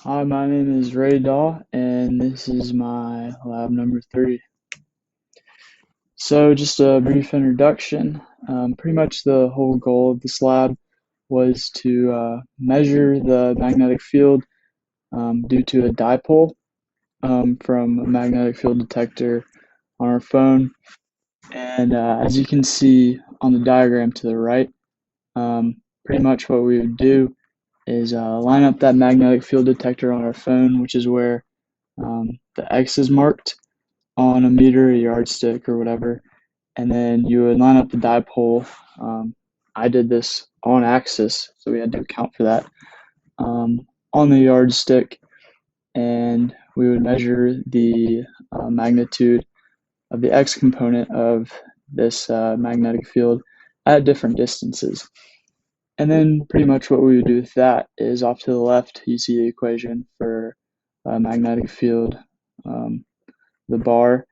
Hi, my name is Ray Daw, and this is my lab number 3. So, just a brief introduction. Pretty much the whole goal of this lab was to measure the magnetic field due to a dipole from a magnetic field detector on our phone. And as you can see on the diagram to the right, pretty much what we would do is line up that magnetic field detector on our phone, which is where the X is marked on a meter, a yardstick, or whatever, and then you would line up the dipole. I did this on axis, so we had to account for that on the yardstick, and we would measure the magnitude of the X component of this magnetic field at different distances. And then pretty much what we would do with that is off to the left, you see the equation for magnetic field, the bar,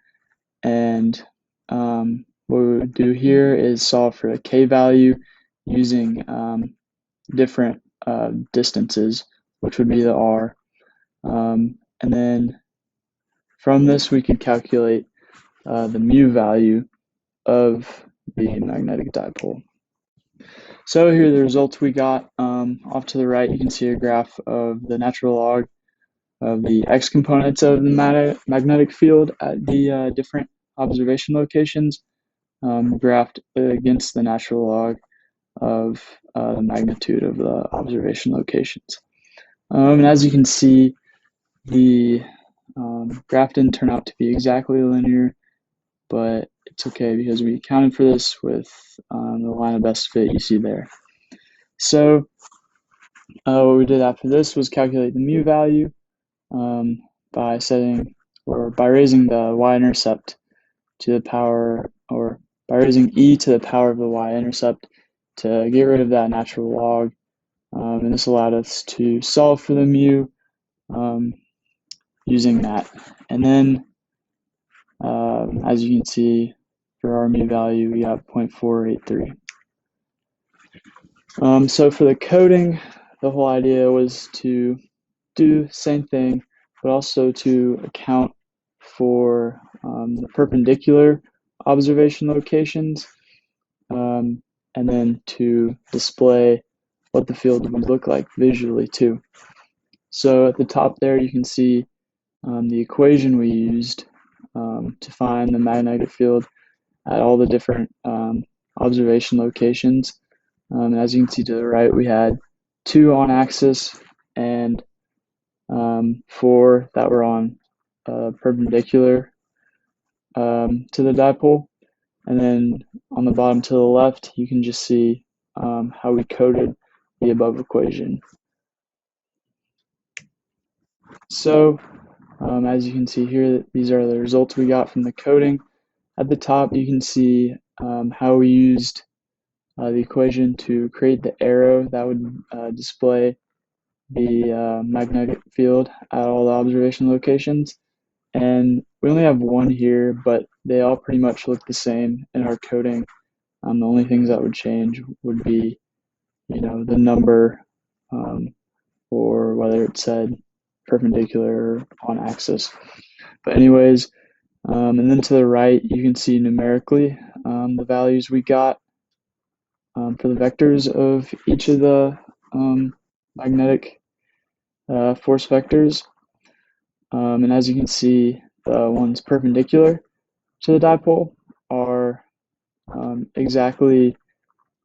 and what we would do here is solve for a K value using different distances, which would be the R. And then from this, we could calculate the mu value of the magnetic dipole. So here are the results we got. Off to the right, you can see a graph of the natural log of the X components of the magnetic field at the different observation locations, graphed against the natural log of the magnitude of the observation locations. And as you can see, the graph didn't turn out to be exactly linear, but it's okay because we accounted for this with the line of best fit you see there. So what we did after this was calculate the mu value by raising the y-intercept to the power, or by raising e to the power of the y-intercept to get rid of that natural log. And this allowed us to solve for the mu using that. And then, as you can see, for our mu value, we got 0.483. So for the coding, the whole idea was to do the same thing, but also to account for the perpendicular observation locations, and then to display what the field would look like visually too. So at the top there, you can see the equation we used to find the magnetic field at all the different observation locations. As you can see to the right, we had 2 on axis and 4 that were on perpendicular to the dipole. And then on the bottom to the left, you can just see how we coded the above equation. So as you can see here, these are the results we got from the coding. At the top, you can see how we used the equation to create the arrow that would display the magnetic field at all the observation locations. And we only have one here, but they all pretty much look the same in our coding. The only things that would change would be, the number, or whether it said perpendicular or on axis. But anyways, and then to the right, you can see numerically the values we got for the vectors of each of the magnetic force vectors. And as you can see, the ones perpendicular to the dipole are exactly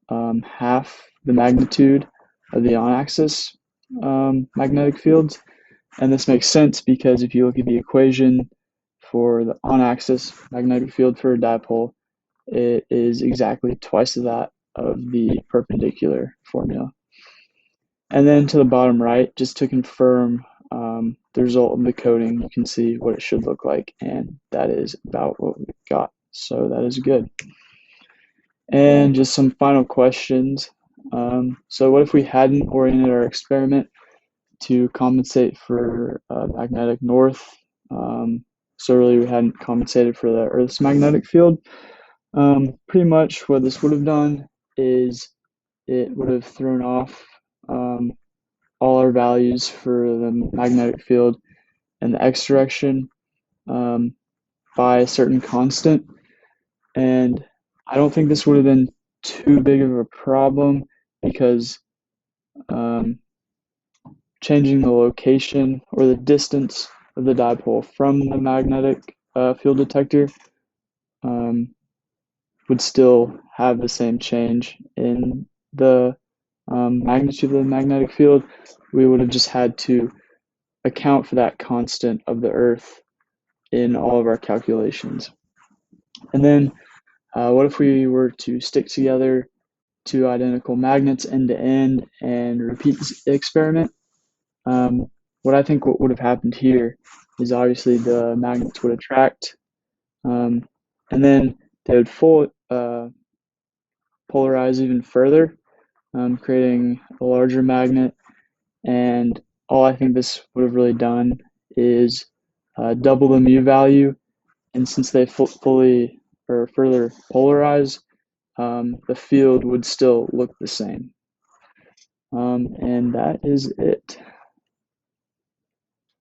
half the magnitude of the on-axis magnetic fields. And this makes sense because if you look at the equation for the on-axis magnetic field for a dipole, it is exactly twice of that of the perpendicular formula. And then to the bottom right, just to confirm the result of the coding, you can see what it should look like, and that is about what we got. So that is good. And just some final questions. So what if we hadn't oriented our experiment to compensate for magnetic north? So really we hadn't compensated for the Earth's magnetic field. Pretty much what this would have done is it would have thrown off all our values for the magnetic field and the x direction um, by a certain constant. And I don't think this would have been too big of a problem because um, changing the location or the distance of the dipole from the magnetic field detector um, would still have the same change in the magnitude of the magnetic field. We would have just had to account for that constant of the Earth in all of our calculations. And then what if we were to stick together two identical magnets end to end and repeat this experiment? Um, what I think what would have happened here is obviously the magnets would attract, um, and then they would polarize even further, creating a larger magnet. And all I think this would have really done is double the mu value. And since they fully or further polarize, the field would still look the same. And that is it.